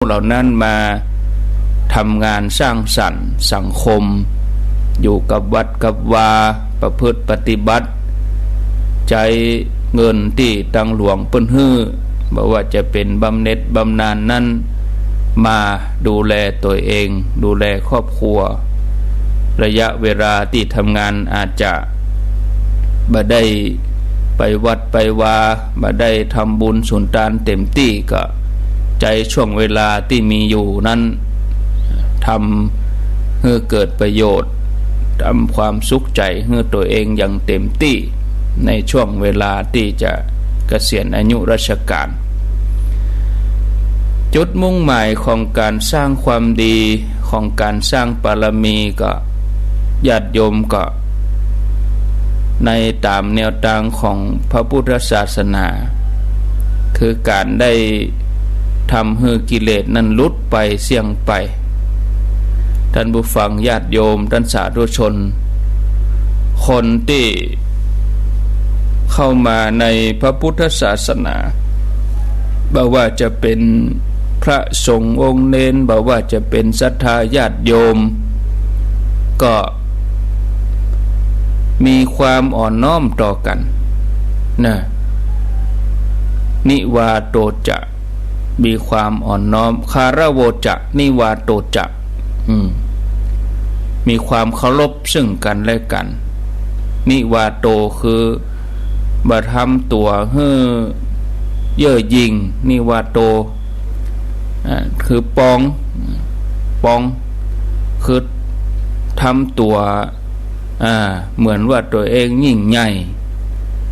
เหล่านั้นมาทำงานสร้างสรรค์สังคมอยู่กับวัดกับวาประพฤติปฏิบัติใจเงินที่ตังหลวงเปิ้นฮื้อบ่ว่าจะเป็นบำเหน็จบำนาญนั้นมาดูแลตัวเองดูแลครอบครัวระยะเวลาที่ทำงานอาจจะบ่ได้ไปวัดไปวาบ่ได้ทำบุญสุนทานเต็มที่ก็ใจช่วงเวลาที่มีอยู่นั้นทำให้เกิดประโยชน์ทำความสุขใจให้ตัวเองอย่างเต็มที่ในช่วงเวลาที่จะเกษียณอายุราชการจุดมุ่งหมายของการสร้างความดีของการสร้างบารมีก็ญาติโยมก็ในตามแนวทางของพระพุทธศาสนาคือการได้ทำให้กิเลสนั้นลดไปเสี่ยงไปท่านผู้ฟังญาติโยมท่านสาธุชนคนที่เข้ามาในพระพุทธศาสนาบ่ว่าจะเป็นพระสงฆ์องค์เณรบ่ว่าจะเป็นศรัทธาญาติโยมก็มีความอ่อนน้อมต่อกันนะนิวาโตจะมีความอ่อนน้อมคารโวจะนิวาโตจะมีความเคารพซึ่งกันและกันนิวาโตคือบ่ทำตัวให้เย่อหยิ่งนิวาโตคือปองคือทำตัวเหมือนว่าตัวเองยิ่งใหญ่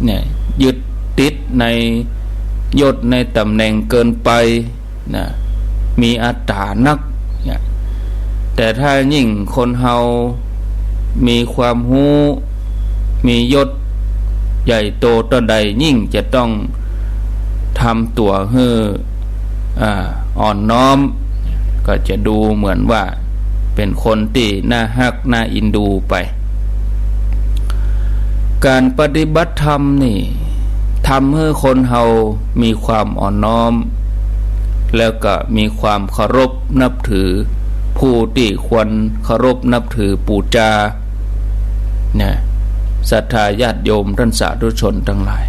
เนี่ยยึดติดในยศในตำแหน่งเกินไปนะมีอัตตานักเนี่ยแต่ถ้ายิ่งคนเฮามีความรู้มียศใหญ่โตต่อใดยิ่งจะต้องทำตัวให้อ่อนน้อมก็จะดูเหมือนว่าเป็นคนที่น่าฮักน่าอินดูไปการปฏิบัติธรรมนี่ทำให้คนเฮามีความอ่อนน้อมแล้วก็มีความเคารพนับถือผู้ที่ควรเคารพนับถือบูชาเนี่ยศรัทธาญาติโยมท่านสาธุชนทั้งหลาย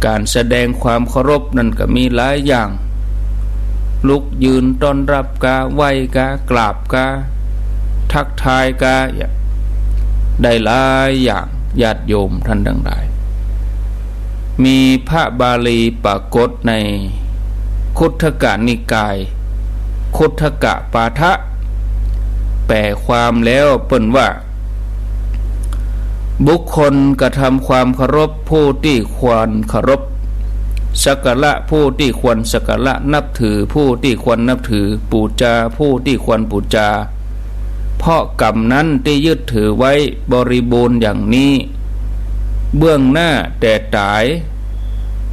การแสดงความเคารพนั่นก็มีหลายอย่างลุกยืนต้อนรับกาไหว้กากราบกาทักทายกาได้หลายอย่างญาติโยมท่านทั้งหลายมีพระบาลีปรากฏในคุถกนิกายคุถกปาฐะแปลความแล้วเปิ้นว่าบุคคลกระทำความเคารพผู้ที่ควรเคารพสักการะผู้ที่ควรสักการะนับถือผู้ที่ควรนับถือบูชาผู้ที่ควรบูชาเพราะกรรมนั้นที่ยึดถือไว้บริบูรณ์อย่างนี้เบื้องหน้าแต่ตาย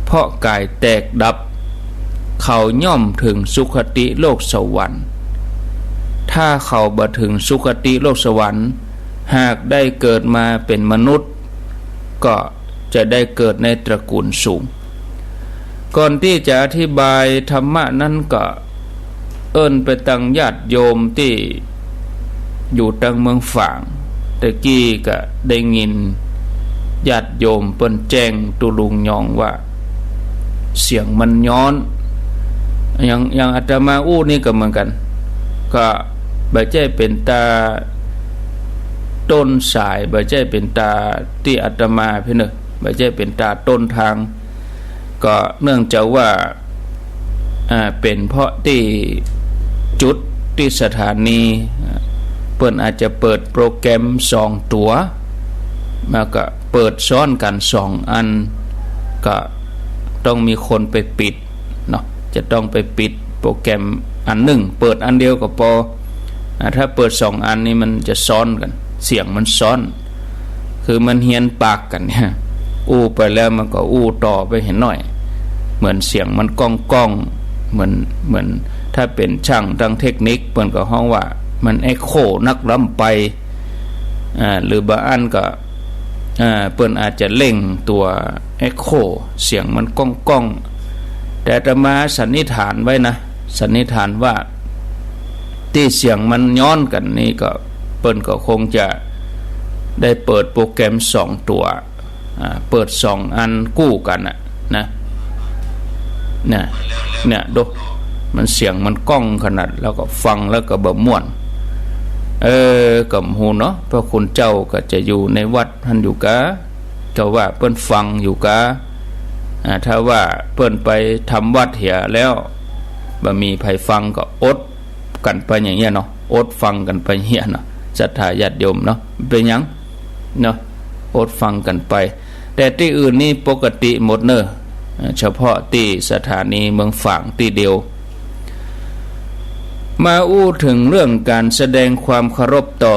เพราะกายแตกดับเขาย่อมถึงสุคติโลกสวรรค์ถ้าเขาบ่ถึงสุคติโลกสวรรค์หากได้เกิดมาเป็นมนุษย์ก็จะได้เกิดในตระกูลสูงก่อนที่จะอธิบายธรรมะนั้นก็เอิ้นไปตั้งญาติโยมที่อยู่ตั้งเมืองฝางตะกี้ก็ได้ยินญาติโยมเปิ้นแจ้งตุลุงยองว่าเสียงมันย้อนอย่างอาตมาอู้นี่ก็เหมือนกันก็บ่ใช่เป็นตาต้นสายบ่ใช่เป็นตาที่อาตมาพี่เนอะบ่ใช่เป็นตาต้นทางก็เนื่องจากว่าเป็นเพราะที่จุดที่สถานีเปิ้นอาจจะเปิดโปรแกรม2ตัวมาก็เปิดซ้อนกัน2อันก็ต้องมีคนไปปิดเนาะจะต้องไปปิดโปรแกรมอันหนึ่งเปิดอันเดียวก็พอถ้าเปิด2อันนี้มันจะซ้อนกันเสียงมันซ้อนคือมันเฮียนปากกันเนี่ยอู้ไปแล้วมันก็อู้ต่อไปเห็นหน่อยเหมือนเสียงมันก้องเหมือนถ้าเป็นช่างทางเทคนิคเปิ้นก็ฮ้องว่ามันเอ็กโคนักล้ำไปหรือบางอันก็เปิ้นอาจจะเล่งตัวเอ็กโคเสียงมันก้องแต่อาตมาสันนิษฐานไว้นะ สันนิษฐานว่าที่เสียงมันย้อนกันนี่ก็เปิ้นก็คงจะได้เปิดโปรแกรม2ตัวเปิด2อันกู้กันนะเนี่ยดูมันเสียงมันก้องขนาดแล้วก็ฟังแล้วก็บ่ม่วนกับหูเนาะพระคุณเจ้าก็จะอยู่ในวัดท่านอยู่กะแต่ว่าเปิ้นฟังอยู่กะถ้าว่าเปิ้นไปทำวัดเหียแล้วบ่มีไผฟังก็อดกันไปอย่างเงี้ยเนาะอดฟังกันไปเงี้ยเนาะศรัทธาญาติโยมเนาะเป็นหยังเนาะอดฟังกันไปแต่ที่อื่นนี่ปกติหมดเนอะเฉพาะที่สถานีเมืองฝางที่เดียวมาอู้ถึงเรื่องการแสดงความเคารพต่อ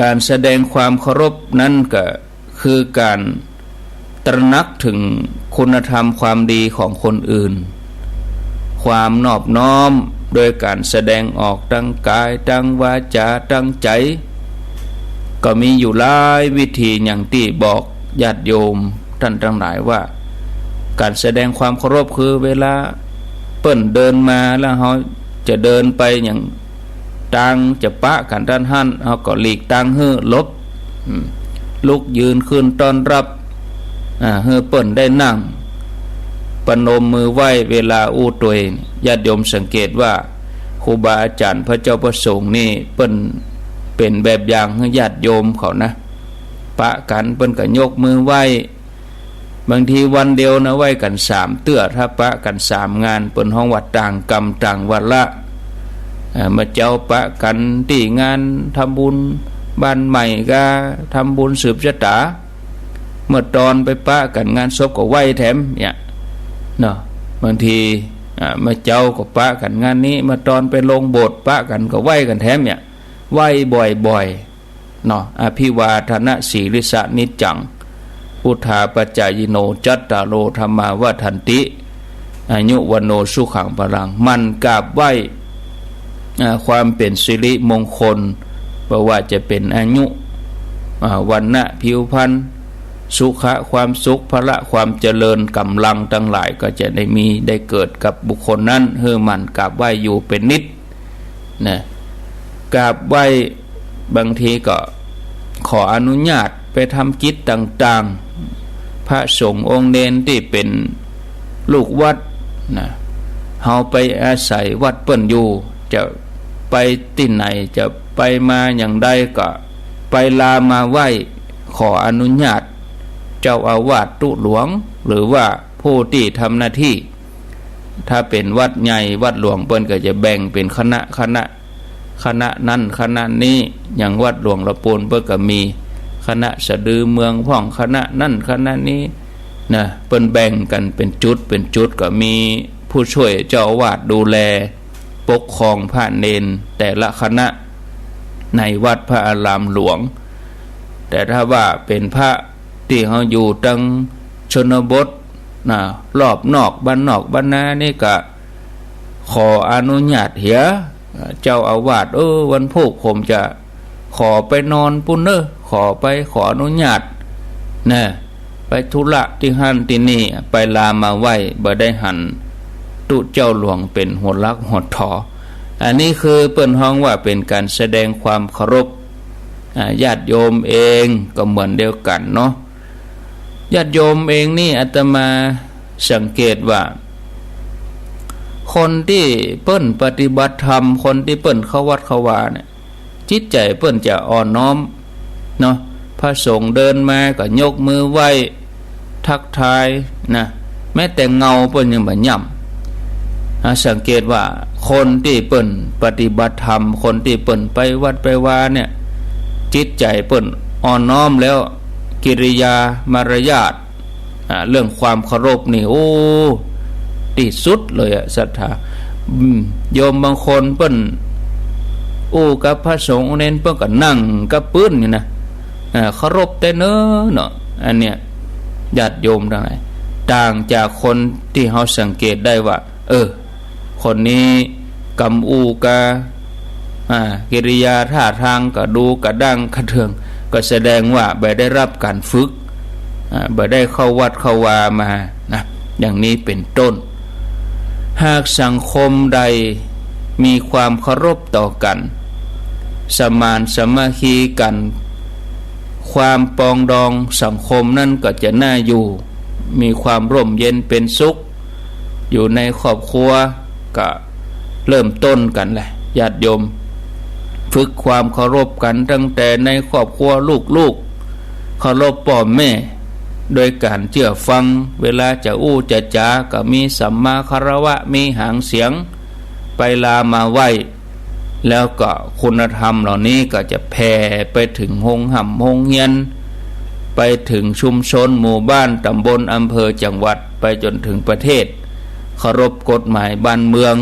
การแสดงความเคารพนั้นก็คือการตระหนักถึงคุณธรรมความดีของคนอื่นความนอบน้อมโดยการแสดงออกทั้งกายทั้งวาจาทั้งใจก็มีอยู่หลายวิธีอย่างที่บอกญาติโยมท่านทั้งหลายว่าการแสดงความเคารพคือเวลาเปิ้นเดินมาแล้วเขาจะเดินไปอย่างทางจะปะกันด้านหันเขาก็หลีกทางเฮือลบลุกยืนขึ้นต้อนรับเฮือเปิ้นได้นั่งปนมมือไหว้เวลาอู้ตัวเองญาติโยมสังเกตว่าครูบาอาจารย์พระเจ้าประสงค์นี่เปิ้นเป็นแบบอย่างให้ญาติโยมเขานะปะกันเปิ้นก็ยกมือไหว้บางทีวันเดียวนะไหว้กัน3เตื้อถ้าปะกัน3งานเปิ้นห้องวัดต่างกรรมต่างวันละมาเจ้าปะกันที่งานทำบุญบ้านใหม่ก็ทำบุญสืบชะตาเมื่อตอนไปปะกันงานศพก็ไหว้แถมเนี่ยเนาะบางทีมาเจ้าก็ปะกันงานนี้มาตอนไปลงโบสถ์ปะกันก็ไหว้กันแถมเนี่ยไหว้บ่อยๆเนาะอภิวาทนะสีลิสะนิจจังพุทธาปัจจายโนจัตตาโลธรรมาวัฏันติอายุวันโนสุขังพลังมันกราบไหว้ความเป็นสิริมงคลเพราะว่าจะเป็นอายุวันนะผิวพรรณสุขะความสุขพละความเจริญกำลังทั้งหลายก็จะได้เกิดกับบุคคลนั้นเฮือมันกราบไหว้อยู่เป็นนิดนะกราบไหว้บางทีก็ขออนุญาตไปทำกิจต่างๆพระสงฆ์องค์เนนที่เป็นลูกวัดนะเฮาไปอาศัยวัดเปิ้นอยู่จะไปที่ไหนจะไปมาอย่างใดก็ไปลามาไหว้ขออนุญาตเจ้าอาวาสตุหลวงหรือว่าผู้ที่ทำหน้าที่ถ้าเป็นวัดใหญ่วัดหลวงเปิ้นก็จะแบ่งเป็นคณะนั้นคณะนี้อย่างวัดหลวงละปูนเปิ้นก็มีคณะสะดือเมืองพ่องคณะนั่นคณะนี้นะเปิ้นแบ่งกันเป็นจุดก็มีผู้ช่วยเจ้าอาวาสดูแลปกครองพระเนนแต่ละคณะในวัดพระอารามหลวงแต่ถ้าว่าเป็นพระที่เขาอยู่ตั้งชนบทนะรอบนอกบ้านนานี่ก็ขออนุญาตเหียเจ้าอาวาสวันพุธผมจะขอไปนอนปุ่นเนอขออนุญาตนะไปธุระที่หันที่นี่ไปลามาไหว้บ่ได้หันตุเจ้าหลวงเป็นหัวลักหัวถออันนี้คือเปิ้นฮ้องว่าเป็นการแสดงความเคารพญาติโยมเองก็เหมือนเดียวกันเนาะญาติโยมเองนี่อาตมาสังเกตว่าคนที่เปิ้นปฏิบัติธรรมคนที่เปิ้นเข้าวัดเข้าวาเนี่ยจิตใจเปิ้นจะอ่อนน้อมเนาะพระสงฆ์เดินมาก็ยกมือไหว้ทักทายนะแม้แต่เงาเปิ้นยังบ่ย่ำสังเกตว่าคนที่เปิ้นปฏิบัติธรรมคนที่เปิ้นไปวัดไปวาเนี่ยจิตใจเปิ้นอ่อนน้อมแล้วกิริยามารยาทเรื่องความเคารพนี่โอ้ที่สุดเลยศรัทธาโยมบางคนเปิ้นกับพระสงฆ์เน้นเปิ้นก็นั่งกับปื้นนี่นะเคารพแต่เนาะอันเนี้ยญาติโยมทั้งหลายต่างจากคนที่เฮาสังเกตได้ว่าคนนี้กำกะกิริยาท่าทางก็ดูกระดังกระเทืองก็แสดงว่าบ่ได้รับการฝึกบ่ได้เข้าวัดเข้าวามานะอย่างนี้เป็นต้น หากสังคมใดมีความเคารพต่อกันสมานสามัคคีกันความปองดองสังคมนั่นก็จะน่าอยู่มีความร่มเย็นเป็นสุขอยู่ในครอบครัวก็เริ่มต้นกันแหละญาติโยมฝึกความเคารพกันตั้งแต่ในครอบครัวลูกๆเคารพพ่อแม่โดยการเชื่อฟังเวลาจะอู้จะจาก็มีสัมมาคารวะมีหางเสียงไปลามาไหวแล้วก็คุณธรรมเหล่านี้ก็จะแผ่ไปถึงโรงหำโรงเรียนไปถึงชุมชนหมู่บ้านตำบลอำเภอจังหวัดไปจนถึงประเทศเคารพกฎหมายบ้านเมือง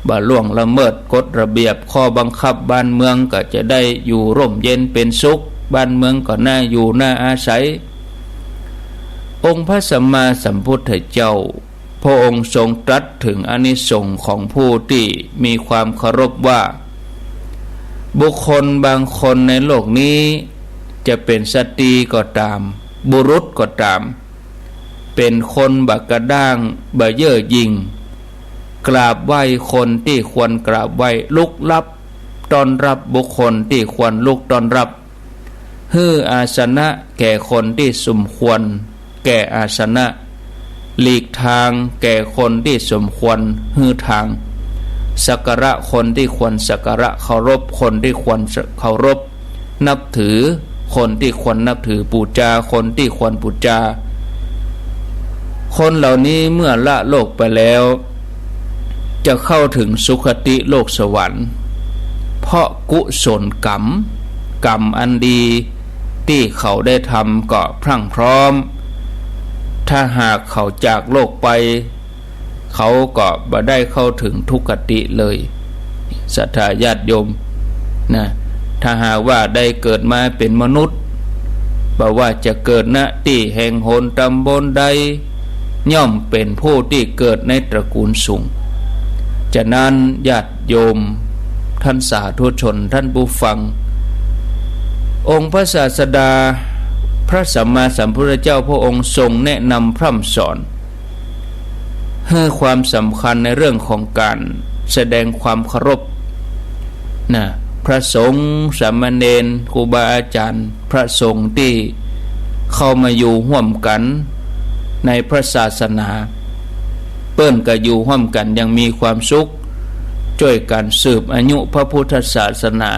บ่ล่วงละเมิดกฎระเบียบข้อบังคับบ้านเมืองก็จะได้อยู่ร่มเย็นเป็นสุขบ้านเมืองก็น่าอยู่น่าอาศัยองค์พระสัมมาสัมพุทธเจ้าพระองค์ทรงตรัสถึงอานิสงส์ของผู้ที่มีความเคารพว่าบุคคลบางคนในโลกนี้จะเป็นสตรีก็ตามบุรุษก็ตามเป็นคนบักกระด้างบะเย่อหยิ่งกราบไหว้คนที่ควรกราบไหว้ลุกลับต้อนรับบุคคลที่ควรลุกต้อนรับฮื้ออาสนะแก่คนที่สมควรแก่อาสนะหลีกทางแก่คนที่สมควรฮื้อทางสักการะคนที่ควรสักการะเคารพคนที่ควรเคารพนับถือคนที่ควรนับถือบูชาคนที่ควรบูชาคนเหล่านี้เมื่อละโลกไปแล้วจะเข้าถึงสุคติโลกสวรรค์เพราะกุศลกรรมอันดีที่เขาได้ทำก็พรั่งพร้อมถ้าหากเขาจากโลกไปเขาก็บ่ได้เข้าถึงทุกขติเลยศรัทธาญาติโยมนะถ้าหากว่าได้เกิดมาเป็นมนุษย์บ่ว่าจะเกิดณที่แห่งหนตำบลใดย่อมเป็นผู้ที่เกิดในตระกูลสูงฉะนั้นญาติโยมท่านสาธุชนท่านผู้ฟังองค์พระศาสดาพระสัมมาสัมพุทธเจ้าพระองค์ทรงแนะนำพร่ำสอนให้ความสำคัญในเรื่องของการแสดงความเคารพนะพระสงฆ์สามเณรครูบาอาจารย์พระสงฆ์ที่เข้ามาอยู่ร่วมกันในพระศาสนาเปิ้นก็อยู่ร่วมกันยังมีความสุขช่วยกันสืบอายุพระพุทธศาสนา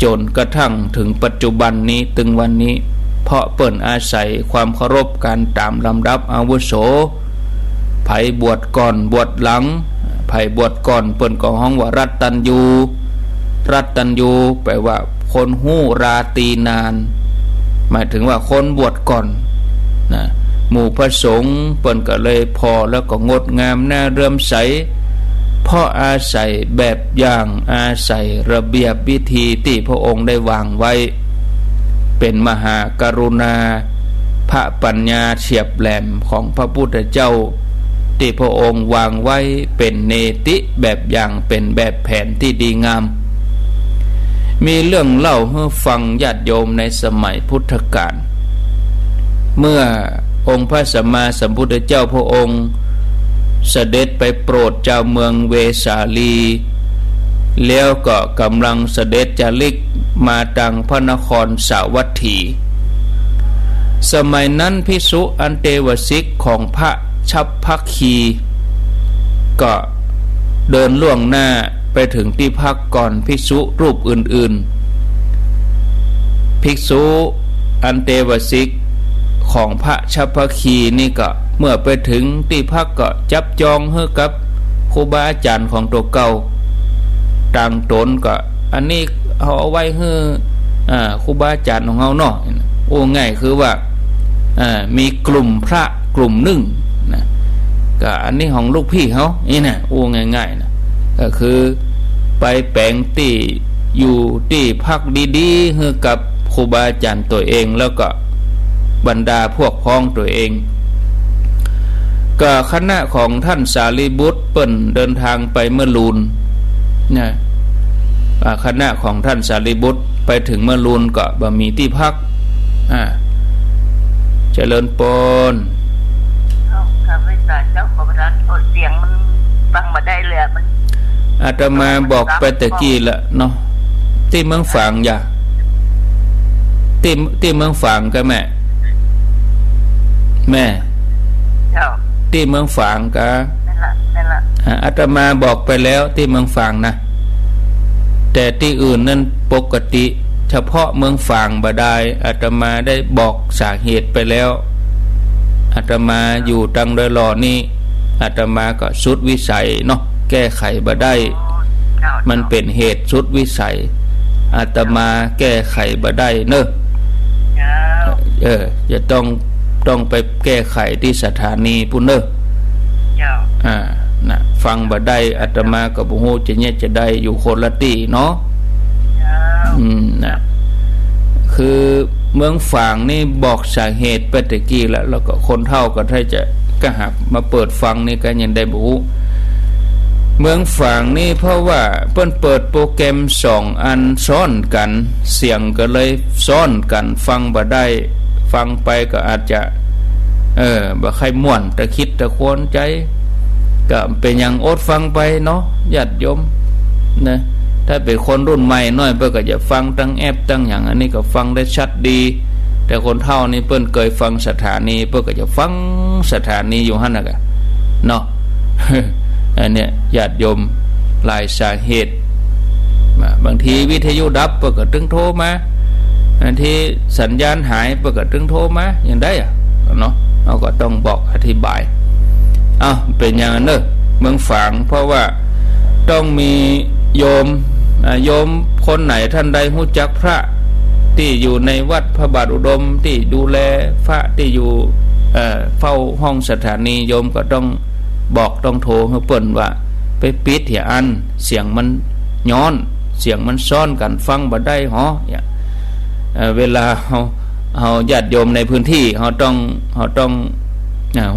จนกระทั่งถึงปัจจุบันนี้ถึงวันนี้เพราะเปิ้นอาศัยความเคารพกันตามลำดับอาวุโสไผบวชก่อนบวชหลังไผบวชก่อนเปิ้นก็ฮ้องว่ารัตตัญญูแปลว่าคนฮู้ราตรีนานหมายถึงว่าคนบวชก่อนนะหมู่พระสงฆ์เปิ้นก็เลยพอแล้วก็งดงามน่าเรื่อมใสเพราะอาศัยแบบอย่างอาศัยระเบียบวิธีที่พระองค์ได้วางไว้เป็นมหากรุณาพระปัญญาเฉียบแหลมของพระพุทธเจ้าที่พระองค์วางไว้เป็นเนติแบบอย่างเป็นแบบแผนที่ดีงามมีเรื่องเล่าให้ฟังญาติโยมในสมัยพุทธกาลเมื่อองค์พระสัมมาสัมพุทธเจ้าพระองค์เสด็จไปโปรดเจ้าเมืองเวสาลีแล้วก็กำลังเสด็จจาริกมาดังพระนครสาวัตถีสมัยนั้นภิกษุอันเตวสิกของพระชัพพคีก็เดินล่วงหน้าไปถึงที่พักก่อนภิกษุรูปอื่นๆภิกษุอันเตวสิกของพระชัพพคีนี่ก็เมื่อไปถึงที่พักก็จับจองให้กับครูบาอาจารย์ของตัวเก่าต่างตนก็อันนี้เขาเอาไว้ให้ครูบาอาจารย์ของเขาเนาะโอ้ง่ายคือว่ามีกลุ่มพระกลุ่มหนึ่งนะก็อันนี้ของลูกพี่เขานี่นะโอ้ง่ายๆนะก็คือไปแปลงที่อยู่ที่พักดีๆให้กับครูบาอาจารย์ตัวเองแล้วก็บรรดาพวกพ้องตัวเองก็คณะของท่านสารีบุตรเปิ้นเดินทางไปเมื่อลูนนะคณะของท่านสารีบุตรไปถึงเมื่อลูนก็บ่มีที่พักเจริญปนข้าพเจ้าขอประทานโทษเสียงมัน ฟังมาได้เลยมันอาตมาบอกไปตะกี้ละเนาะที่เมืองฝางอย่าที่เมืองฝางก็แม่ที่เมืองฝางก็นั่นละอาตมาบอกไปแล้วที่เมืองฝางนะแต่ที่อื่นนั้นปกติเฉพาะเมืองฝางบ่ได้อาตมาได้บอกสาเหตุไปแล้วอาตมาอยู่ตังโดยหล่อนี่อาตมาก็สุดวิสัยเนาะแก้ไขบ่ได้มันเป็นเหตุสุดวิสัยอาตมาแก้ไขบ่ได้เนอะจะต้องไปแก้ไขที่สถานีพุ่นเนอะนะฟังบ่ได้อาตมาก็บ่ฮู้จะได้อยู่คนละที่เนาะนะคือเมืองฝางนี่บอกสาเหตุไปตะกี้แล้วก็คนเฒ่าก็ถ้าจะก็หักมาเปิดฟังนี่ก็ยังได้บ่ฮู้เมืองฝางนี่เพราะว่าเพิ่นเปิดโปรแกรม2อันซ้อนกันเสียงก็เลยซ้อนกันฟังบ่ได้ฟังไปก็อาจจะบ่ใครม่วนตะคิดตะควรใจก็เป็นอย่างอดฟังไปเนาะญาติโยมนะถ้าเป็นคนรุ่นใหม่น้อยเพิ่นก็จะฟังตั้งแอปตั้งอย่างอันนี้ก็ฟังได้ชัดดีแต่คนเฒ่านี่เพิ่นเคยฟังสถานีเพิ่นก็จะฟังสถานีอยู่หั่นน่ะก็เนาะ อันเนี้ยญาติโยมหลายสาเหตุบางทีวิทยุดับเพิ่นก็ตึงโทรมาบางทีสัญญาณหายเพิ่นก็ตึงโทรมาอย่างได้เนาะเราก็ต้องบอกอธิบายเป็นอย่างนั้นเนอะเมืองฝางเพราะว่าต้องมีโยมคนไหนท่านใดรู้จักพระที่อยู่ในวัดพระบาทอุดมที่ดูแลพระที่อยู่เฝ้าห้องสถานีโยมก็ต้องบอกต้องโทรให้เปิ้นว่าไปปิดเหียอันเสียงมันย้อนเสียงมันซ้อนกันฟังบ่ได้หรอเวลาเฮาญาติโยมในพื้นที่เฮาต้อง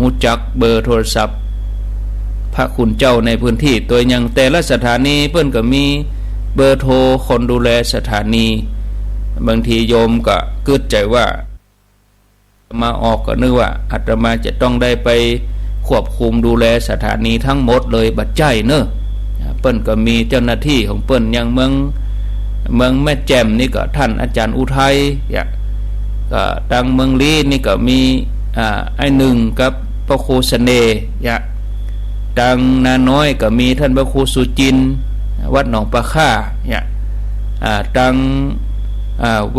รู้จักเบอร์โทรศัพท์พระคุณเจ้าในพื้นที่ตัวอย่างแต่ละสถานีเพิ่นก็มีเบอร์โทรคนดูแลสถานีบางทีโยมก็กึดใจว่ามาออกก็นึกว่าอาตมาจะต้องได้ไปควบคุมดูแลสถานีทั้งหมดเลยบัดใจเนอะเปิ้นก็มีเจ้าหน้าที่ของเปิ้นอย่างเมืองแม่แจ่มนี่ก็ท่านอาจารย์อุทัยก็ทางเมืองลีนี่ก็มีไอ้หนึ่งกับพระครูเสน่ห์ทางนาน้อยก็มีท่านพระครูสุจินวัดหนองปลาค่าทางเ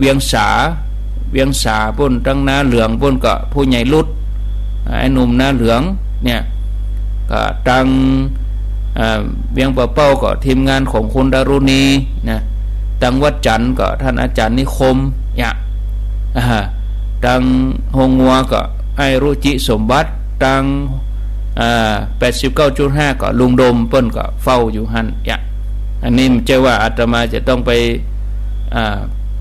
วียงสาพุ่นทางนาเหลืองพุ่นก็ผู้ใหญ่ลุดไอ้หนุ่มนาเหลืองเนี่ยก็ทางเวียงป่าเป้าก็ทีมงานของคุณดารุณีนะทางวัดจันทร์ก็ท่านอาจารย์นิคมทางหงงัวก็ไอ้รุจิสมบัติทาง89.5 ก็ลุงดมเปิ้นก็เฝ้าอยู่หั่นอันนี้มันจะว่าอาตมาจะต้องไป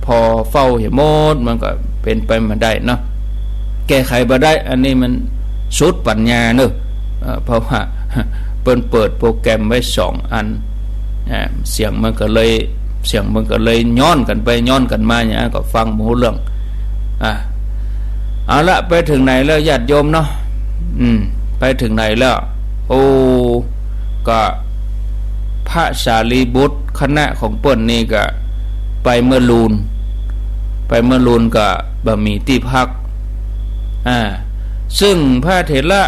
พอเฝ้าเห็นหมดมันก็เป็นไปมาได้เนาะแก้ไขบ่ได้อันนี้มันสุดปัญญาเนอะเพราะว่าเปิดโปรแกรมไว้2อันเสียงมันก็เลยย้อนกันไปย้อนกันมาอย่างนั้นก็ฟังบ่รู้เรื่องเอาละไปถึงไหนแล้วญาติโยมเนาะไปถึงไหนแล้วก็พระสารีบุตรคณะของเปิ้นนี่ก็ไปเมื่อลูนก็บ่มีที่พักซึ่งพระเถระ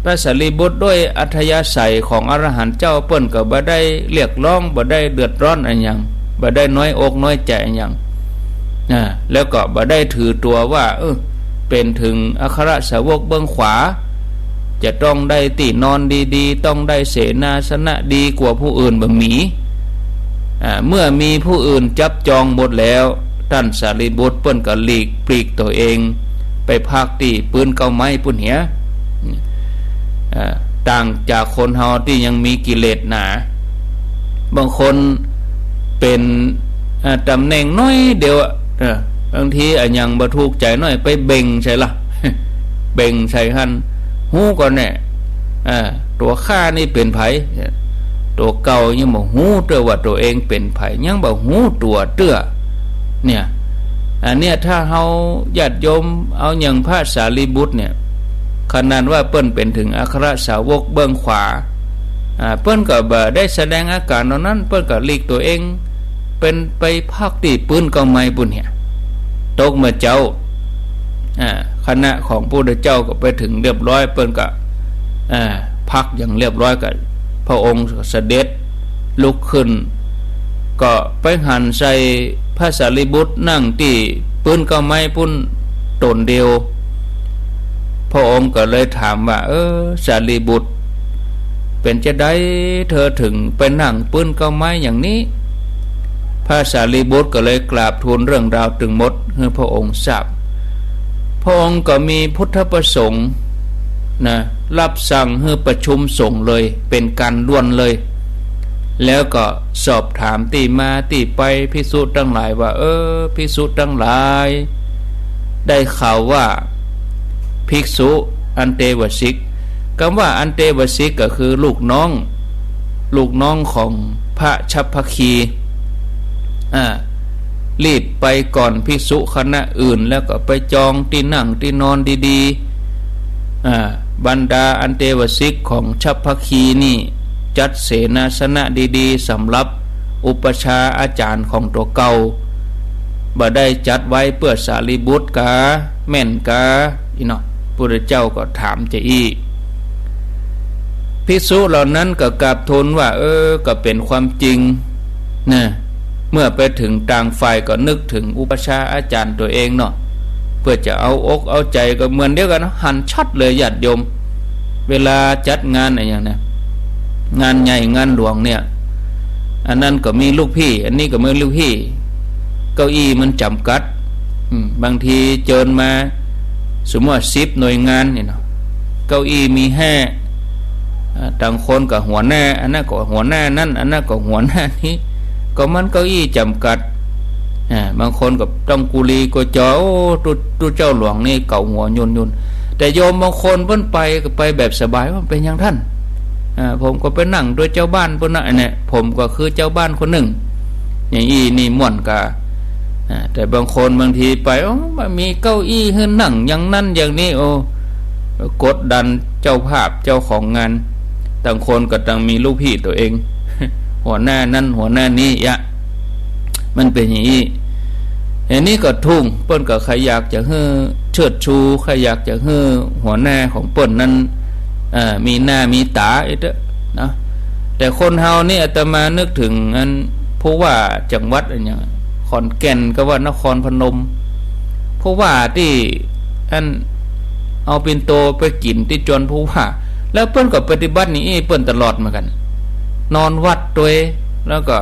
พระสารีบุตรด้วยอัธยาศัยของอรหันต์เจ้าเปิ้นก็บ่ได้เรียกร้องบ่ได้เดือดร้อนอันหยังบ่ได้น้อยอกน้อยใจอันหยังแล้วก็บ่ได้ถือตัวว่าเป็นถึงอัครสาวกเบื้องขวาจะต้องได้ที่นอนดีๆต้องได้เสนาสนะดีกว่าผู้อื่นบ่มีเมื่อมีผู้อื่นจับจองหมดแล้วท่านสารีบุตรเปิ้นก็หลีกปลีกตัวเองไปพักที่ปืนเก้าไม้ปุ่นเหียต่างจากคนเฮาที่ยังมีกิเลสหนาบางคนเป็นตำแหน่งน้อยเดียวบางทียังบ่ถูกใจน้อยไปเบ่งใช่ล่ะ เบ่งใส่หั่นฮู้ก่อนแน่ตัวข้านี่เป็นไผตัวเก่ายังบ่ฮู้เตื้อว่าตัวเองเป็นไผยังบ่ฮู้ตัวเตื้อเนี่ยอันเนี้ยถ้าเฮาญาติโยมเอาอย่างพระสารีบุตรเนี่ยขนาดว่าเปิ้นเป็นถึงอัครสาวกเบื้องขวา เปิ้นก็บ่ได้แสดงอาการนั้นเปิ้นก็หลีกตัวเองเป็นไปพักที่ปืนก็ไม่ปุ่นเนี่ยตกเมื่อเจ้าคณะของพระพุทธเจ้าก็ไปถึงเรียบร้อยเปิ้นก็พักอย่างเรียบร้อยก็พระองค์เสด็จลุกขึ้นก็ไปหันใส่พระสารีบุตรนั่งที่ปืนก็ไม่ปุ่นตนเดียวพระองค์ก็เลยถามว่าสารีบุตรเป็นจะได้เธอถึงไปนั่งปืนก็ไม่อย่างนี้พระสารีบุตรก็เลยกราบทูลเรื่องราวถึงหมดให้พระองค์ทราบพระองค์ก็มีพุทธประสงค์นะรับสั่งให้ประชุมสงฆ์เลยเป็นการด่วนเลยแล้วก็สอบถามตีมาตีไปภิกษุทั้งหลายว่าภิกษุทั้งหลายได้ข่าวว่าภิกษุอันเตวสิกคำว่าอันเตวสิกก็คือลูกน้องของพระชัพพคีรีบไปก่อนภิกษุคณะอื่นแล้วก็ไปจองที่นั่งที่นอนดีๆบรรดาอันเตวสิกของชัพพคีนี่จัดเสนาสนะดีๆสำหรับอุปชาอาจารย์ของตัวเก่าบ่ได้จัดไว้เพื่อสารีบุตรกาแม่นกาอีเนาะพระพุทธเจ้าก็ถามจะอีภิกษุเหล่านั้นก็กราบทูลว่าก็เป็นความจริงนะเมื่อไปถึงต่างฝ่ายก็นึกถึงอุปชาอาจารย์ตัวเองเนาะเพื่อจะเอาอกเอาใจก็เหมือนเดียวกันหันชัดเลยญาติโยมเวลาจัดงานอะไรอย่างนี้งานใหญ่งานหลวงเนี่ยอันนั้นก็มีลูกพี่อันนี้ก็มีลูกพี่เก้าอี้มันจำกัดบางทีเจิญมาสมมติว่า10หน่วยงานนี่เนาะเก้าอี้มีต่างคนกับหัวหน้าอันนั้นก็หัวหน้านั่นอันนั้นก็หัวหน้านี้ก็มันเก้าอี้จำกัดบางคนกับต้องกุลีก็จอตัวเจ้าหลวงนี่เก่าหัวยุนแต่โยมบางคนเพิ่นไปก็ไปแบบสบายว่าเป็นอย่างท่านผมก็ไปนั่งด้วยเจ้าบ้านเพิ่นน่ะเนี่ยผมก็คือเจ้าบ้านคนหนึ่งอย่างอี้นี่ม่วนกะแต่บางคนบางทีไปมีเก้าอี้ให้นั่งอย่างนั้นอย่างนี้กดดันเจ้าภาพเจ้าของงานต่างคนก็ต่างมีลูกพี่ตัวเอง หัวหน้านั่นหัวหน้านี้มันเป็นอย่างนี้อันนี้ก็ทุ่งเปิ้นก็ใครอยากจะเชิดชูใครอยากจะหัวหน้าของเปิ้นนั้นมีหน้ามีตานะแต่คนเฮานี่อาตมานึกถึงอันผู้ว่าจังหวัดอย่างขอนแก่นก็ว่านครพนมผู้ว่าที่อันเอาปิ่นโตไปกินที่จวนผู้ว่าแล้วเปิ้นก็ปฏิบัตินี่เปิ้นตลอดเหมือนกันนอนวัดตัวแล้วก็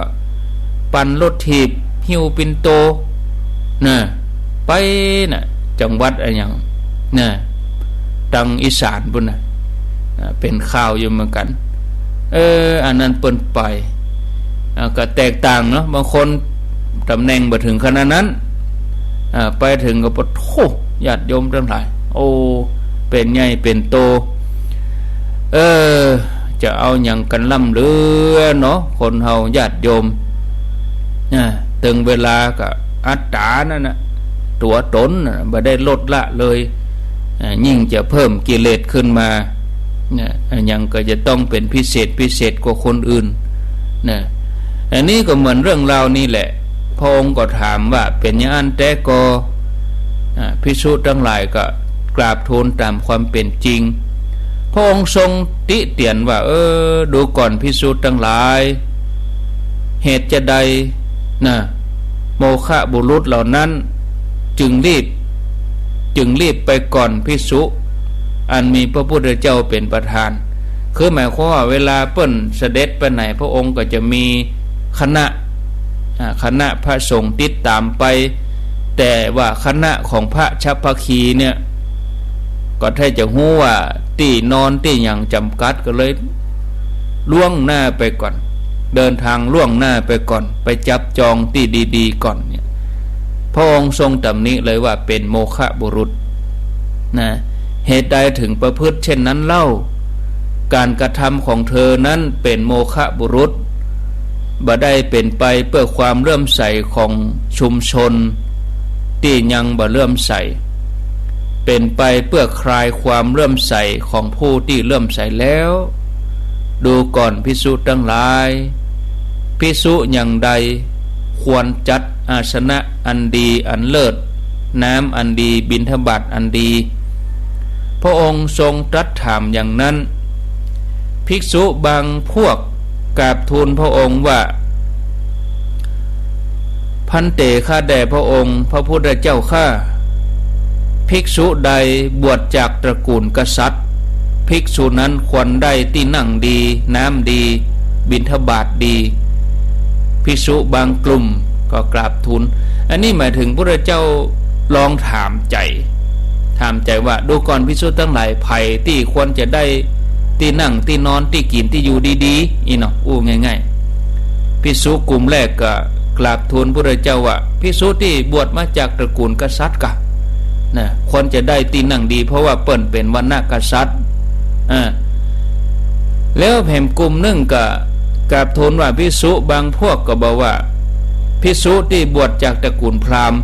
ปั่นรถถีบหิ้วปิ่นโตนะไปนะจังหวัดอะไรอย่างนะตังอีสานพุ่นนะเป็นข่าวอยู่เหมือนกันอันนั้นเปิ้นไปก็แตกต่างเนาะบางคนตำแหน่งบ่ถึงขนาดนั้นไปถึงก็ปะโธญาติโยมทั้งหลายเป็นใหญ่เป็นโตจะเอาอย่างกันล่ำเลือเนาะคนเฮาญาติโยมถึงเวลาก็อัตตานั่นน่ะตัวตนบ่ได้ลดละเลยยิ่งจะเพิ่มกิเลสขึ้นมาอย่างก็จะต้องเป็นพิเศษกว่าคนอื่นนะอันนี้ก็เหมือนเรื่องราวนี้แหละพระองค์ก็ถามว่าเป็นอย่างนั้นแต่ก็ภิกษุทั้งหลายก็กราบทูลตามความเป็นจริงพระองค์ทรงติเตียนว่าดูก่อนภิกษุทั้งหลายเหตุจะใดนะโมฆะบุรุษเหล่านั้นจึงรีบไปก่อนภิกษุอันมีพระพุทธเจ้าเป็นประธานคือหมายความว่าเวลาเปิ้นเสด็จไปไหนพระองค์ก็จะมีคณะพระสงฆ์ติดตามไปแต่ว่าคณะของพระชัพพคีเนี่ยก็ถ้าจะรู้ว่าที่นอนที่อย่างจำกัดก็เลยล่วงหน้าไปก่อนเดินทางล่วงหน้าไปก่อนไปจับจองที่ดีๆก่อนเนี่ยพระองค์ทรงตำหนิเลยว่าเป็นโมฆะบุรุษนะเหตุใดถึงประพฤติเช่นนั้นเล่าการกระทำของเธอนั้นเป็นโมฆะบุรุษบ่ได้เป็นไปเพื่อความเลื่อมใสของชุมชนที่ยังบ่เลื่อมใสเป็นไปเพื่อคลายความเลื่อมใสของผู้ที่เลื่อมใสแล้ว ดูก่อนภิกษุทั้งหลายภิกษุอย่างใดควรจัดอาสนะอันดีอันเลิศน้ำอันดีบิณฑบาตอันดีพระองค์ทรงตรัสถามอย่างนั้นภิกษุบางพวกกราบทูลพระองค์ว่าพันเตข้าแด่พระองค์พระพุทธเจ้าข้าภิกษุใดบวชจากตระกูลกษัตริย์ภิกษุนั้นควรได้ที่นั่งดีน้ำดีบิณฑบาตดีภิกษุบางกลุ่มก็กราบทูลอันนี้หมายถึงพระเจ้าลองถามใจว่าดูก่อนภิกษุทั้งหลายไผ่ที่ควรจะได้ที่นั่งที่นอนที่กินที่อยู่ดีๆอีเนาะง่ายๆภิกษุกลุ่มแรกก็กราบทูลพระเจ้าว่าภิกษุที่บวชมาจากตระกูลกษัตริย์กะนะควรจะได้ที่นั่งดีเพราะว่าเปิ้นเป็นวรรณกษัตริย์แล้วแผ่นกลุ่มหนึ่งก็กราบทูลว่าภิกษุบางพวกก็บอกว่าภิกษุที่บวชจากตระกูลพราหมณ์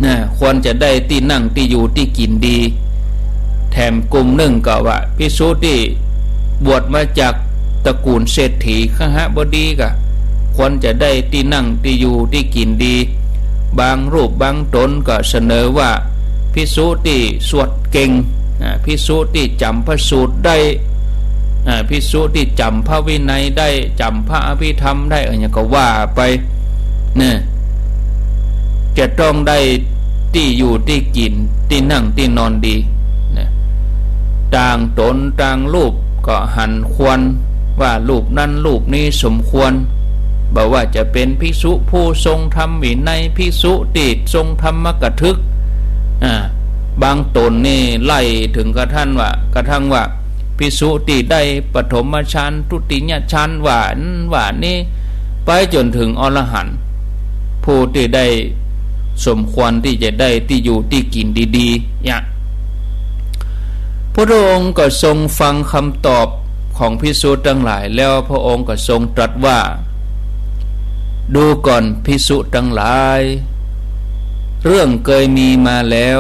นะควรจะได้ที่นั่งที่อยู่ที่กินดีแถมกลุ่มหนึ่งก็ว่าภิกษุที่บวชมาจากตระกูลเศรษฐีขหบดีก็ควรจะได้ที่นั่งที่อยู่ที่กินดีบางรูปบางตนก็เสนอว่าภิกษุที่สวดเก่งภิกษุที่จำพระสูตรได้ภิกษุที่จำพระวินัยได้จำพระอภิธรรมได้อย่างก็ว่าไปเนี่ยจะต้องได้ที่อยู่ที่กินที่นั่งที่นอนดีเนี่ยต่างตนต่างรูปก็หันควรว่ารูปนั้นรูปนี้สมควรบอกว่าจะเป็นภิกษุผู้ทรงธรรมวินัยภิกษุที่ทรงธรรมกถึกบางตนนี่ไล่ถึงกระทั่งว่าภิกษุที่ได้ปฐมฌานทุติยฌานว่านี่ไปจนถึงอรหันต์ผู้ที่ได้สมควรที่จะได้ที่อยู่ที่กินดีๆเนี่ยพระองค์ก็ทรงฟังคำตอบของภิกษุทั้งหลายแล้วพระองค์ก็ทรงตรัสว่าดูก่อนภิกษุทั้งหลายเรื่องเคยมีมาแล้ว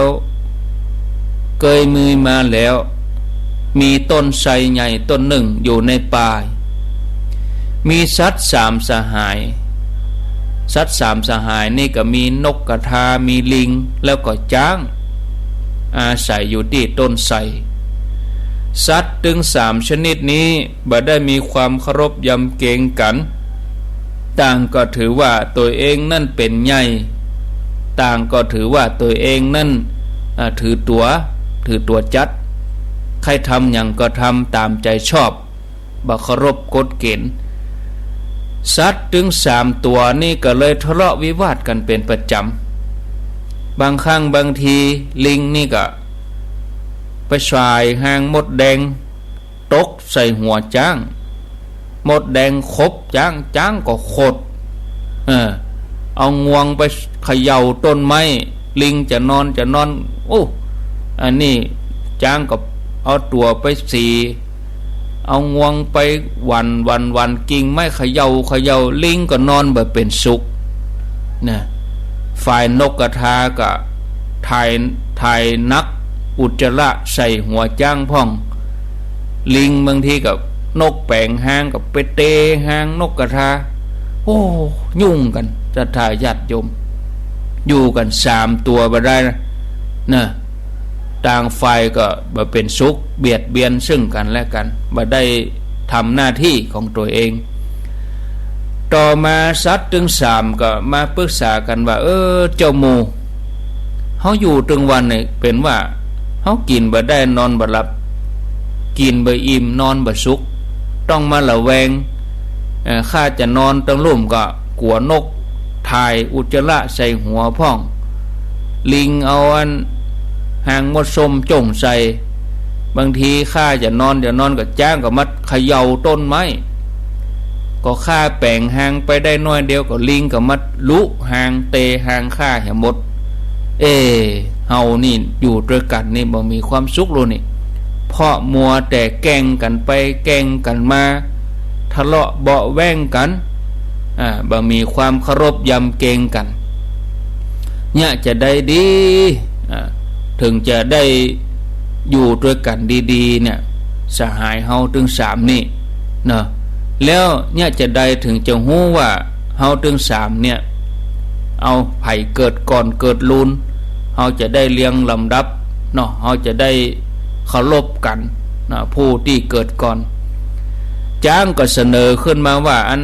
มีต้นไทรใหญ่ต้นหนึ่งอยู่ในป่ามีสัตว์สามสหายนี่ก็มีนกกระทามีลิงแล้วก็ช้างอาศัยอยู่ที่ต้นไทรสัตว์ถึงสามชนิดนี้บ่ได้มีความเคารพยำเกรงกันต่างก็ถือว่าตัวเองนั่นเป็นใหญ่ต่างก็ถือว่าตัวเองนั่นถือตัวจัดใครทำอย่างก็ทำตามใจชอบบ่เคารพกฎเกณฑ์สัตว์ถึงสามตัวนี่ก็เลยทะเลาะวิวาทกันเป็นประจำบางครั้งบางทีลิงนี่ก็ไปสายหางมดแดงตกใส่หัวจ้างมดแดงคบจ้างก็ขดเอางวงไปเขย่าต้นไม้ลิงจะนอนโอ้อันนี้จ้างก็เอาตัวไปสีเอางวงไปวันกิ่งไม้เขย่าลิงก็นอนแบบเป็นสุขนะฝ่ายนกกระทาก็ถ่ายนักอุจจาระใส่หัวจ้างพ่องลิงบางทีกับนกแปลงหางกับไปเตะหางนกกระทาโอ้ยุ่งกันจะทายาทโยมอยู่กันสามตัวไปได้นะต่างฝ่ายก็มาเป็นสุขเบียดเบียนซึ่งกันและกันมาได้ทำหน้าที่ของตัวเองต่อมาสัตว์ถึงสามก็มาปรึกษากันว่าเจ้าหมูเขาอยู่ถึงวันนี่เป็นว่าเขากินบ่ได้นอนบ่หลับกินบ่อิ่มนอนบ่สุขต้องมาระแวงข้าจะนอนตั้งลุ่มก็กลัวนกถ่ายอุจจาระใส่หัวพ่องลิงเอาอันหางมดส้มจ่งใส่บางทีข้าจะนอนก็จ้างก็มัดเขย่าต้นไม้ก็ข้าแปลงหางไปได้น้อยเดียวก็ลิงก็มัดลุหางเตหางข้าเหี่ยหมดเฮานี่อยู่ด้วยกันนี่บ่มีความสุขเลยนี่เพราะมัวแต่แกล้งกันไปแกล้งกันมาทะเลาะเบาะแว้งกันบ่มีความเคารพยำเกรงกันเนี่ยจะได้ดีถึงจะได้อยู่ด้วยกันดีๆเนี่ยสหายเฮาถึงสามนี่ เนาะแล้วเนี่ยจะได้ถึงจะฮู้ว่าเฮาถึง3เนี่ยเอาไผเกิดก่อนเกิดลุนเฮาจะได้เรียงลำดับเนาะเฮาจะได้เคารพกันนะผู้ที่เกิดก่อนจ้างก็เสนอขึ้นมาว่าอัน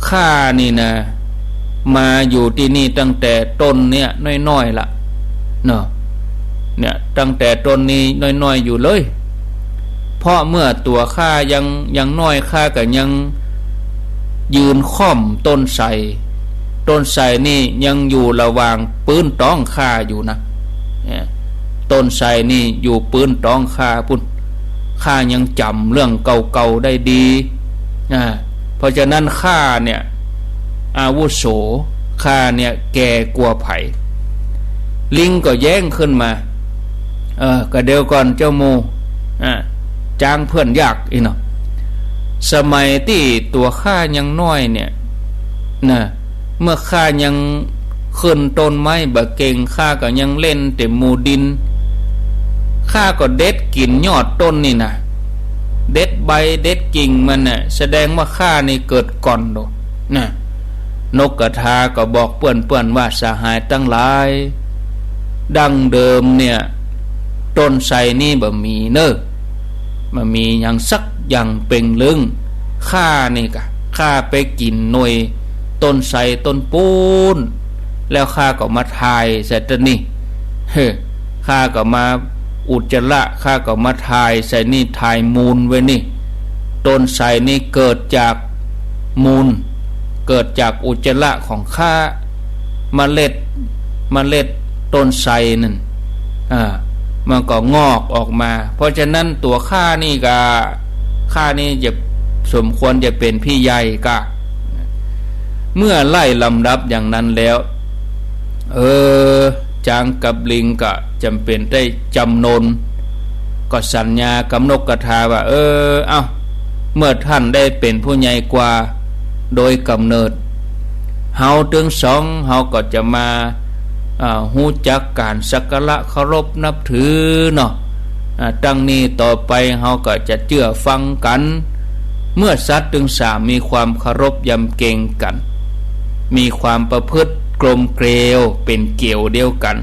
ข้านี่นะมาอยู่ที่นี่ตั้งแต่ต้นเนี่ยน้อยๆละเนาะเนี่ยตั้งแต่ต้นนี้น้อยๆอยู่เลยเพราะเมื่อตัวข้ายังน้อยข้าก็ยังยืนค่อมต้นไทรนี่ยังอยู่ระหว่างปืนต้องข้าอยู่นะต้นไทรนี่อยู่ปืนต้องข้าพุ่นข้ายังจำเรื่องเก่าๆได้ดีเพราะฉะนั้นข้าเนี่ยอาวุโสข้าเนี่ยแก่กว่าไผลิงก็แย้งขึ้นมาก็เดี๋ยวก่อนเจ้าโมจ้างเพื่อนยากอีเนาะสมัยที่ตัวข้ายังน้อยเนี่ยนะเมื่อข้ายังขึ้นต้นไม้บะเก่งข้าก็ยังเล่นแต่หมูดินข้าก็เด็ดกิ่งยอดต้นนี่นะเด็ดใบเด็ดกิ่งมันน่ะแสดงว่าข้านี่เกิดก่อนโดนะนกกระทาก็บอกเปื้อนว่าสหายตั้งหลายดั้งเดิมเนี่ยต้นไทรนี่บ่มีเนอะมันมีอย่างสักอย่างเป่งลึงข้านี่กะข้าไปกินหน่วยต้นไทรต้นปูนแล้วข้าก็มาทายใส่ต้นนี่ข้าก็มาอุจจาระข้าก็มาทายใส่นี่ทายมูลไว้นี่ต้นไทรนี่เกิดจากมูลเกิดจากอุจจาระของข้าเมล็ดต้นไทรนั่นมันก็งอกออกมาเพราะฉะนั้นตัวข้านี่จะสมควรจะเป็นพี่ใหญ่กะเมื่อไล่ลำดับอย่างนั้นแล้วจางกับลิงก็จำเป็นได้จำนนก็สัญญากับนกกระทาว่าเอาเมื่อท่านได้เป็นผู้ใหญ่กว่าโดยกำเนิดเฮาถึงสองเฮาก็จะมาฮู้จักการสักการะเคารพนับถือเนาะตั้งนี้ต่อไปเฮาก็จะเชื่อฟังกันเมื่อสัตว์ถึง3มีความเคารพยำเกรงกันมีความประพฤติกลมเกลียวเป็นเกี่ยวเดียวกัน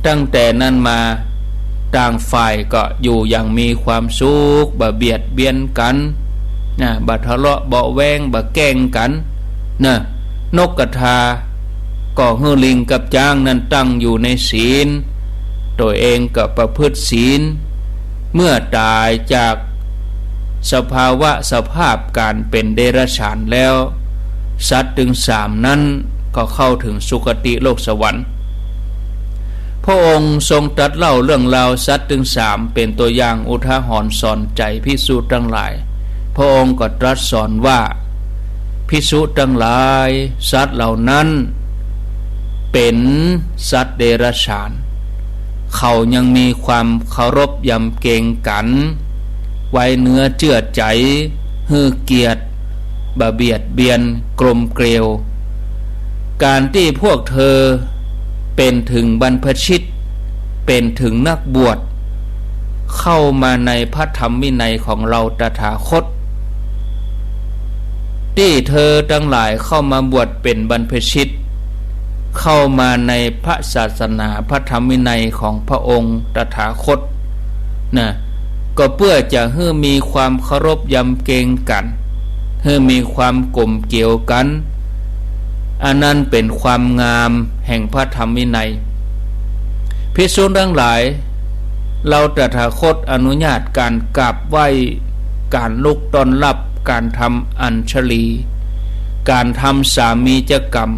ตั้งแต่นั้นมาต่างฝ่ายก็อยู่อย่างมีความสุขบ่เบียดเบียนกันบ่ทะเลาะเบาะแวงบ่แกล้งกันนกกระทาก็ฮือลิงกับจ้างนั้นตั้งอยู่ในศีลตัวเองก็ประพฤติศีลเมื่อตายจากสภาพการเป็นเดรัจฉานแล้วสัตว์ถึง3นั้นก็เข้าถึงสุคติโลกสวรรค์พระองค์ทรงตรัสเล่าเรื่องราวสัตว์ถึง3เป็นตัวอย่างอุทาหรณ์สอนใจภิกษุทั้งหลายพระองค์ก็ตรัสสอนว่าภิกษุทั้งหลายสัตว์เหล่านั้นเป็นสัตว์เดรัจฉานเขายังมีความเคารพยำเกรงกันไว้เนื้อเชื่อใจฮือเกียรติบะเบียดเบียนกลมเกลียวการที่พวกเธอเป็นถึงบรรพชิตเป็นถึงนักบวชเข้ามาในพระธรรมวินัยของเราตถาคตที่เธอทั้งหลายเข้ามาบวชเป็นบรรพชิตเข้ามาในพระศาสนาพระธรรมวินัยของพระองค์ตถาคตก็เพื่อจะให้มีความเคารพยำเกรงกันให้มีความกลมเกลียวกันอันนั้นเป็นความงามแห่งพระธรรมวินัยภิกษุทั้งหลายเราตถาคตอนุญาตการกราบไหว้การลุกต้อนรับการทำอัญชลีการทำสามีจกรรม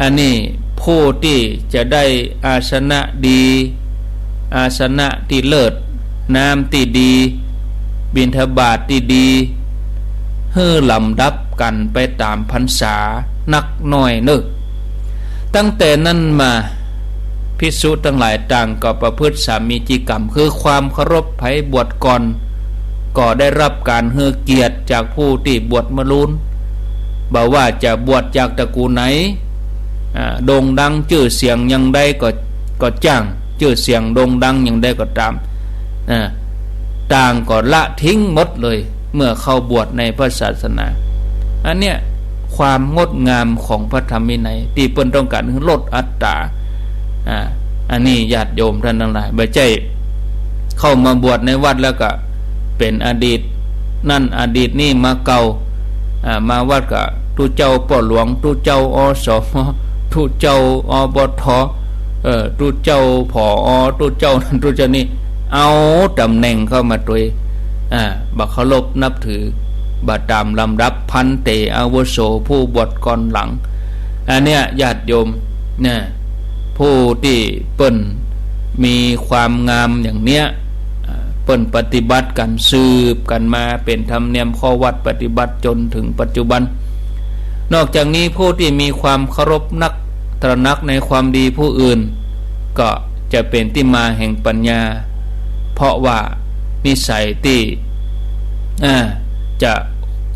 อันนี้ผู้ที่จะได้อาสนะดีอาสนะที่เลิศน้ำที่ดีบิณฑบาตที่ดีฮื้อลำดับกันไปตามพรรษานักน้อยนึกตั้งแต่นั้นมาภิกษุทั้งหลายต่างก็ประพฤติสามีจิกรรมคือความเคารพไผบวชก่อนก็ได้รับการฮื้อเกียรติจากผู้ที่บวชมาลุนบ่ว่าจะบวชจากตระกูลไหนโด่งดังชื่อเสียงยังได้ก็จ้างชื่อเสียงโด่งดังยังได้ก็ตาม ต่างก็ละทิ้งหมดเลยเมื่อเข้าบวชในพระศาสนาอันเนี้ยความงดงามของพระธรรมวินัยที่เปิ้นต้องการให้ลดอัตตาอันนี้ญาติโยมท่านทั้งหลายบ่ใช่เข้ามาบวชในวัดแล้วก็เป็นอดีตนั่นอดีตนี่มาเก่ามาวัดก็ตู้เจ้าป่อหลวงตู้เจ้าอสมตู้เจ้าอบทตู้เจ้าผอตู้เจ้านั่นตู้เจ้านี่เอาตำแหน่งเข้ามาตัวบักเคารพนับถือบัดตามลำดับพันเตอาวุโสผู้บวชก่อนหลังอันเนี้ยญาติโยมเนี่ยผู้ที่เปิ้นมีความงามอย่างเนี้ยเปิ้นปฏิบัติกันสืบกันมาเป็นธรรมเนียมข้อวัดปฏิบัติจนถึงปัจจุบันนอกจากนี้ผู้ที่มีความเคารพนักตระหนักในความดีผู้อื่นก็จะเป็นที่มาแห่งปัญญาเพราะว่านิสัยที่จะ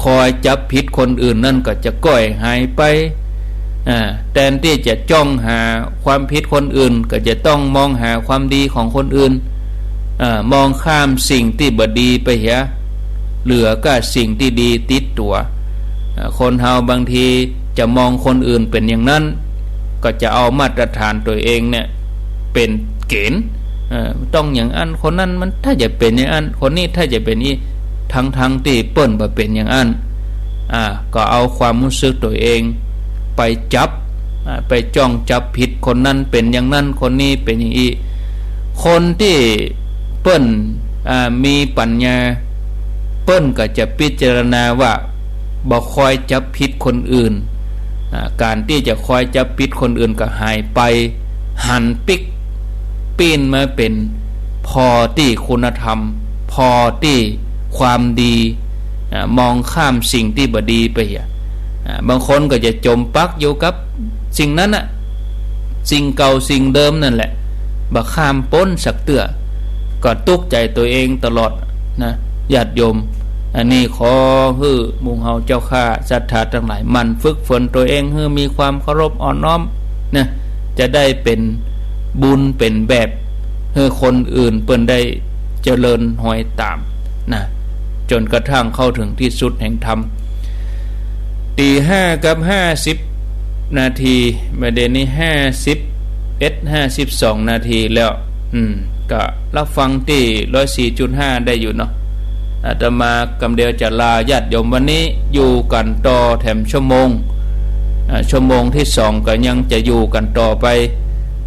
คอยจับผิดคนอื่นนั่นก็จะก้อยหายไปแทนที่จะจ้องหาความผิดคนอื่นก็จะต้องมองหาความดีของคนอื่นมองข้ามสิ่งที่บดีไปเสียเหลือก็สิ่งที่ดีติดตัวคนเฮาบางทีจะมองคนอื่นเป็นอย่างนั้นก็จะเอามาตรฐานตัวเองเนี่ยเป็นเกณฑ์ต้องอย่างอันคนนั้นมันถ้าจะเป็นอย่างอันคนนี้ถ้าจะเป็นนี้ทั้งที่เปิ้นบ่เป็นอย่างอันก็เอาความรู้สึกตัวเองไปจับไปจ้องจับผิดคนนั้นเป็นอย่างนั้นคนนี้เป็นอย่างนี้คนที่เปิ้นมีปัญญาเปิ้นก็จะพิจารณาว่าบ่คอยจับผิดคนอื่นการที่จะคอยจับผิดคนอื่นก็หายไปหันปิกปีนมาเป็นพอที่คุณธรรมพอที่ความดีมองข้ามสิ่งที่บดีไปบางคนก็จะจมปักอยู่กับสิ่งนั้นสิ่งเก่าสิ่งเดิมนั่นแหละบ่ข้ามพ้นสักเตื้อก็ตุกใจตัวเองตลอดนะญาติโยมอันนี้ขอให้หมู่เฮาเจ้าข้าศรัทธาทั้งหลายมันฝึกฝนตัวเองให้มีความเคารพอ่อนน้อมนะจะได้เป็นบุญเป็นแบบให้คนอื่นเปิ้นได้เจริญหอยตามนะจนกระทั่งเข้าถึงที่สุดแห่งธรรมตี5:50นาทีประเด็นนี้52นาทีแล้วก็รับฟังที่ 104.5 ได้อยู่เนาะอาตมากำเดียวจะลาญาติโยมวันนี้อยู่กันต่อแถมชั่วโมงที่2ก็ยังจะอยู่กันต่อไป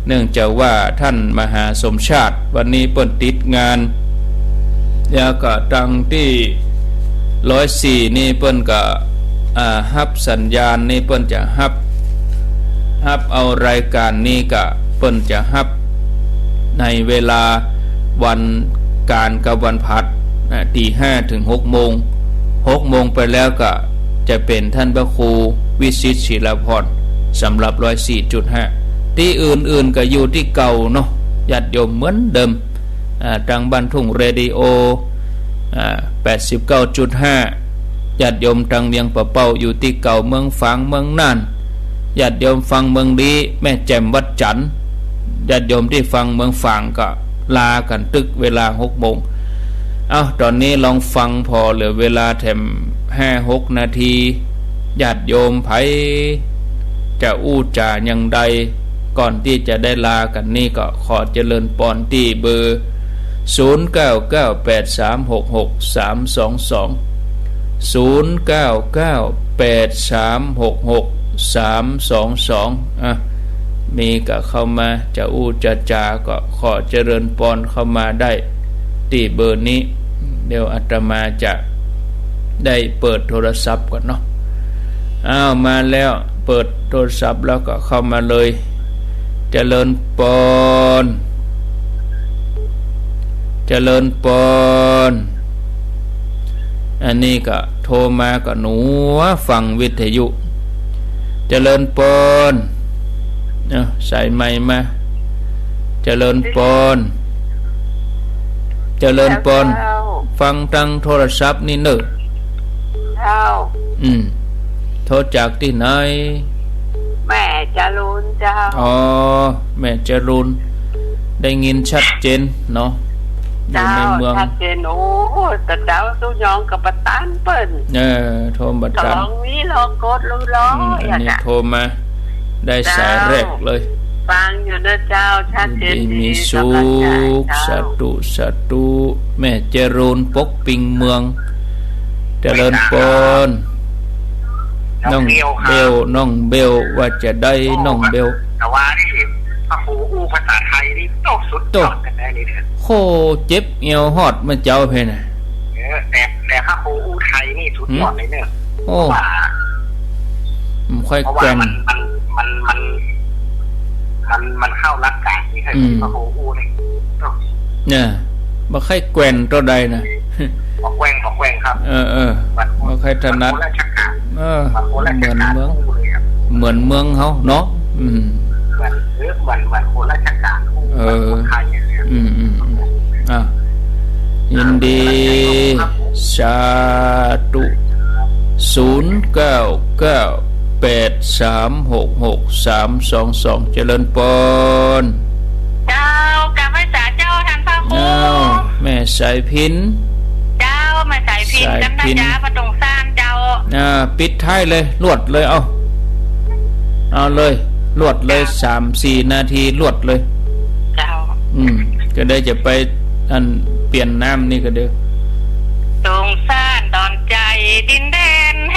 เนื่องจากว่าท่านมหาสมชาติวันนี้เปิ้นติดงานแล้วก็ตังที่104นี่เปิ้นก็ฮับสัญญาณนี่เปิ้นจะฮับเอารายการนี้ก็เปิ้นจะฮับในเวลาวันการกับวันพัดตี 5 ถึง 6 โมง 6 โมงไปแล้วก็จะเป็นท่านพระครูวิสิตศิลพรสำหรับ 104.5 ที่อื่นๆก็อยู่ที่เก่าเนาะญาติโยมเหมือนเดิมทางบ้านทุ่งเรดิโอ89.5 ญาติโยมทางเวียงปะเป้าอยู่ที่เก่าเมืองฝางเมืองน่านญาติโยมฟังเมืองดีแม่แจ่มวัดจันทร์ญาติโยมที่ฟังเมืองฝางก็ลากันตึกเวลา 6 โมงตอนนี้ลองฟังพอเหลือเวลาแถม 5-6 นาทีญาติโยมไผจะอู้จาอย่างใดก่อนที่จะได้ลากันนี่ก็ขอเจริญปอนที่เบอร์ 0998366322 0998366322มีก็เข้ามาจะอู้จะจาก็ขอเจริญปอนเข้ามาได้ที่เบอร์นี้เดี๋ยวอาตมาจะได้เปิดโทรศัพท์ก่อนเนาะมาแล้วเปิดโทรศัพท์แล้วก็เข้ามาเลยเจริญปอนอันนี้ก็โทรมาก็หนูฟังวิทยุเจริญปอนใส่ไมค์มาเจริญปอนฟังทางโทรศัพท์นี่เนอะโทรจากที่ไหนแม่จรูนเจ้าแม่จรูนได้ยินชัดเจนเนาะ อยู่ในเมือง ชัดเจนโอ้แต่เจ้าตู้ยองกับปะตานเปิ้น โทรมา ต ตาม ลองนี้รอกดรู้ล้อ อันนี้โทรมาได้สายแรกเลย ฟังอยู่นะเจ้าชัดเจน ดีมี ดี สุ กำลังใจ ข เจ้า สาธุสาธุแม่เจริญปกปิงเมืองเจริญปนน้องเบลน้องเบลว่าจะได้น้องเบล แต่ว่านี่พระครูอู้ภาษาไทยนี่โตสุดยอดกันแน่นี่เนี่ย โคเจ็บเอวฮอดมันเจ้าเพน่ะ แต่พระครูอู้ไทยนี่สุดยอดเลยเนี่ย โอ้ ว่า มันค่อย เพราะ แก ว่า ว่ง มันเข้ารักการที่เคยพระครูอู้นี่ เนี่ยบ่ค่อยแกว่งตัวใดน่ะ บอกแกว้งครับ บ่ค่อยถนัด ราชการ เหมือนเมือง เลยครับ เหมือนเมืองเฮาเนาะเหมือนคนราชการคนไทยเนี่ย ยินดีสาธุ0998366322เจริญปน เจ้ากลับมาสาเจ้าทันพระครู แม่สายพิน เจ้ามาใส่พินกันนะจ๊ะประตงซ่านเจ้า ปิดท้ายเลยลวดเลยเอาเลยลวดเลย 3-4 นาทีลวดเลย เจ้า ก็ได้จะไปอันเปลี่ยนน้ำนี่ก็เด้อ ตรงซ่านดอนใจดินแดนแ